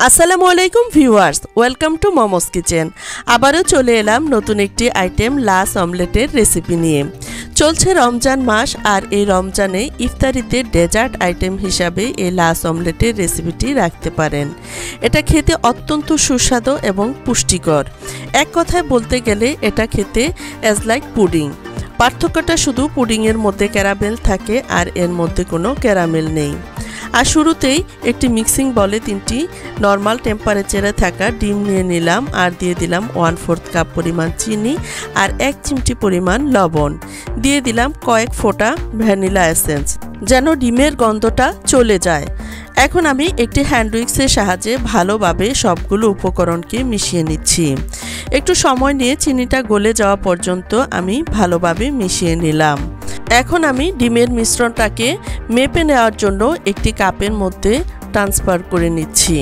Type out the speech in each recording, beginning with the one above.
আসসালামু আলাইকুম viewers, welcome to momos kitchen. আবারও চলে এলাম নতুন একটি আইটেম লাশ অমলেটের রেসিপি নিয়ে। চলছে রমজান মাস, আর এই রমজানে ইফতারিতে ডেজার্ট আইটেম হিসাবে এই লাশ অমলেটের রেসিপিটি রাখতে পারেন। এটা খেতে অত্যন্ত সুস্বাদু এবং পুষ্টিকর। এক কথায় বলতে গেলে এটা খেতে অ্যাজ লাইক পুডিং। পার্থক্যটা শুধু পুডিংয়ের মধ্যে ক্যারামেল থাকে আর এর মধ্যে কোনো ক্যারামেল নেই। আর শুরুতেই একটি মিক্সিং বলে 3টি নর্মাল টেম্পারেচারে থাকা ডিম নিয়ে নিলাম, আর দিয়ে দিলাম 1/4 কাপ পরিমাণ চিনি আর 1 চিমটি পরিমাণ লবণ। দিয়ে দিলাম কয়েক ফোঁটা ভ্যানিলা এসেন্স, যেন ডিমের গন্ধটা চলে যায়। এখন আমি একটি হ্যান্ড উইক্সের সাহায্যে ভালোভাবে সবগুলো উপকরণকে মিশিয়ে নিচ্ছি। একটু সময় নিয়ে চিনিটা গলে যাওয়া পর্যন্ত আমি ভালোভাবে মিশিয়ে নিলাম। এখন আমি ডিমের মিশ্রণটাকে মেপে নেওয়ার জন্য একটি কাপের মধ্যে ট্রান্সফার করে নিচ্ছি।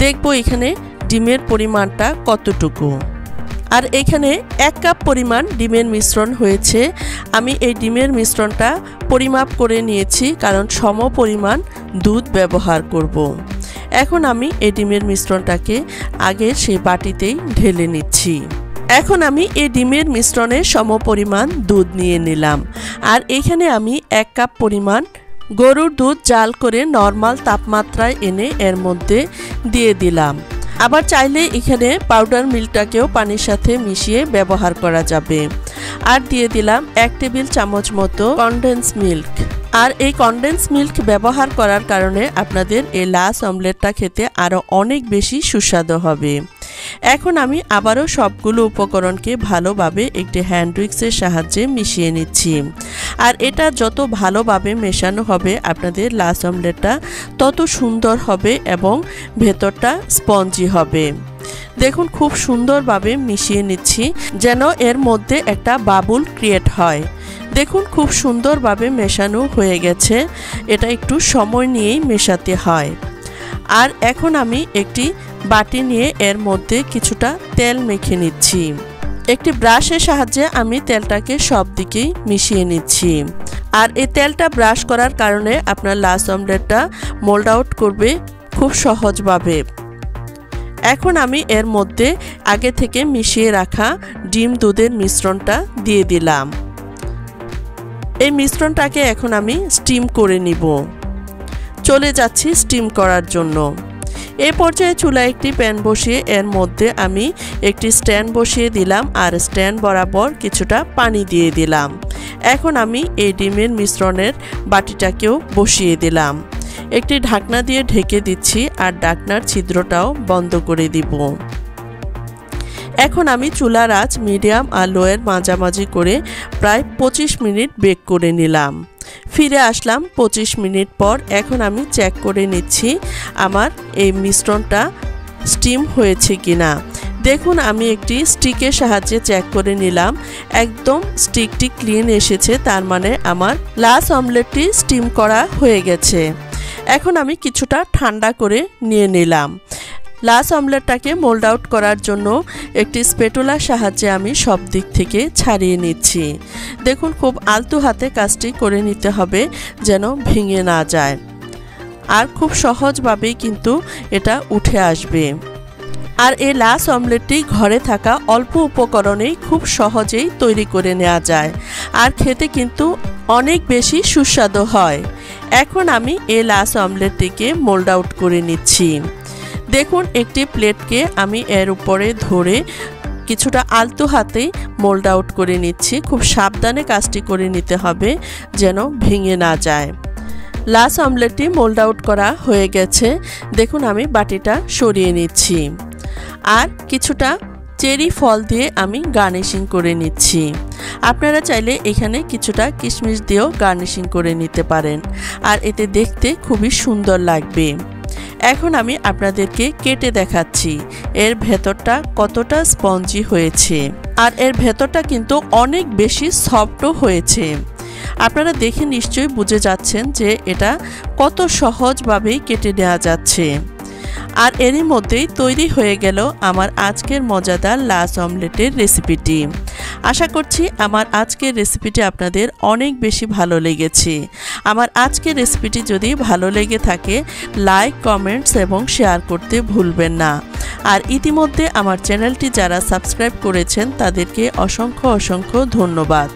দেখব এখানে ডিমের পরিমাণটা কতটুকু। আর এখানে 1 কাপ পরিমাণ ডিমের মিশ্রণ হয়েছে। আমি এই ডিমের মিশ্রণটা পরিমাপ করে নিয়েছি, কারণ সম পরিমাণ দুধ ব্যবহার করব। এখন আমি এই ডিমের মিশ্রণটাকে আগে সেই বাটিতেই ঢেলে নিচ্ছি। এখন আমি এই ডিমের মিশ্রণের সমপরিমাণ দুধ নিয়ে নিলাম, আর এখানে আমি 1 কাপ পরিমাণ গরুর দুধ জাল করে নর্মাল তাপমাত্রায় এনে এর মধ্যে দিয়ে দিলাম। আবার চাইলে এখানে পাউডার মিল্কটাকেও পানির সাথে মিশিয়ে ব্যবহার করা যাবে। আর দিয়ে দিলাম 1 টেবিল চামচ মতো কনডেন্স মিল্ক। আর এই কনডেন্স মিল্ক ব্যবহার করার কারণে আপনাদের এই লাশ অমলেটটা খেতে আরও অনেক বেশি সুস্বাদু হবে। এখন আমি আবারও সবগুলো উপকরণকে ভালোভাবে একটি হ্যান্ড উইক্সের সাহায্যে মিশিয়ে নিচ্ছি। আর এটা যত ভালোভাবে মেশানো হবে আপনাদের লাশ অমলেটটা তত সুন্দর হবে এবং ভেতরটা স্পঞ্জি হবে। দেখুন খুব সুন্দরভাবে মিশিয়ে নিচ্ছি, যেন এর মধ্যে একটা বাবুল ক্রিয়েট হয়। দেখুন খুব সুন্দরভাবে মেশানো হয়ে গেছে। এটা একটু সময় নিয়েই মেশাতে হয়। আর এখন আমি একটি বাটি নিয়ে এর মধ্যে কিছুটা তেল মেখে নিচ্ছি। একটি ব্রাশের সাহায্যে আমি তেলটাকে সব দিকেই মিশিয়ে নিচ্ছি। আর এই তেলটা ব্রাশ করার কারণে আপনার লাশ অমলেটটা মোল্ড আউট করবে খুব সহজভাবে। এখন আমি এর মধ্যে আগে থেকে মিশিয়ে রাখা ডিম দুধের মিশ্রণটা দিয়ে দিলাম। এই মিশ্রণটাকে এখন আমি স্টিম করে নিব। চলে যাচ্ছি স্টিম করার জন্য। এই পর্যায়ে চুলায় একটি প্যান বসিয়ে এর মধ্যে আমি একটি স্ট্যান্ড বসিয়ে দিলাম, আর স্ট্যান্ড বরাবর কিছুটা পানি দিয়ে দিলাম। এখন আমি এই ডিমের মিশ্রণের বাটিটাকেও বসিয়ে দিলাম। একটি ঢাকনা দিয়ে ঢেকে দিচ্ছি, আর ঢাকনার ছিদ্রটাও বন্ধ করে দিব। এখন আমি চুলার আঁচ মিডিয়াম আর লোয়ের মাঝামাঝি করে প্রায় 25 মিনিট বেক করে নিলাম। ফিরে আসলাম 25 মিনিট পর। এখন আমি চেক করে নিচ্ছি আমার এই মিশ্রণটা স্টিম হয়েছে কিনা। দেখুন আমি একটি স্টিকের সাহায্যে চেক করে নিলাম, একদম স্টিকটি ক্লিন এসেছে। তার মানে আমার লাশ অমলেটটি স্টিম করা হয়ে গেছে। এখন আমি কিছুটা ঠান্ডা করে নিয়ে নিলাম। লাশ অমলেটটাকে মোল্ড আউট করার জন্য একটি স্প্যাটুলার সাহায্যে আমি সব দিক থেকে ছাড়িয়ে নিচ্ছি। দেখুন খুব আলতো হাতে কাজটি করে নিতে হবে, যেন ভেঙে না যায়। আর খুব সহজভাবেই কিন্তু এটা উঠে আসবে। আর এই লাশ অমলেটটি ঘরে থাকা অল্প উপকরণেই খুব সহজেই তৈরি করে নেওয়া যায়, আর খেতে কিন্তু অনেক বেশি সুস্বাদু হয়। এখন আমি এই লাশ অমলেটটিকে মোল্ড আউট করে নিচ্ছি। দেখুন একটি প্লেটকে আমি এর উপরে ধরে কিছুটা আলতো হাতেই মোল্ড আউট করে নিচ্ছি। খুব সাবধানে কাজটি করে নিতে হবে, যেন ভেঙে না যায়। লাশ অমলেটটি মোল্ড আউট করা হয়ে গেছে। দেখুন আমি বাটিটা সরিয়ে নিচ্ছি। আর কিছুটা চেরি ফল দিয়ে আমি গার্নিশিং করে নিচ্ছি। আপনারা চাইলে এখানে কিছুটা কিশমিশ দিয়েও গার্নিশিং করে নিতে পারেন, আর এতে দেখতে খুবই সুন্দর লাগবে। এখন আমি আপনাদেরকে কেটে দেখাচ্ছি এর ভেতরটা কতটা স্পঞ্জি হয়েছে। আর এর ভেতরটা কিন্তু অনেক বেশি সফটও হয়েছে। আপনারা দেখে নিশ্চয়ই বুঝে যাচ্ছেন যে এটা কত সহজভাবেই কেটে নেওয়া যাচ্ছে। আর এরই মধ্যেই তৈরি হয়ে গেল আমার আজকের মজাদার লাশ অমলেটের রেসিপিটি। আশা করছি আমার আজকের রেসিপিটি আপনাদের অনেক বেশি ভালো লেগেছে। আমার আজকের রেসিপিটি যদি ভালো লেগে থাকে লাইক, কমেন্টস এবং শেয়ার করতে ভুলবেন না। আর ইতিমধ্যে আমার চ্যানেলটি যারা সাবস্ক্রাইব করেছেন তাদেরকে অসংখ্য ধন্যবাদ।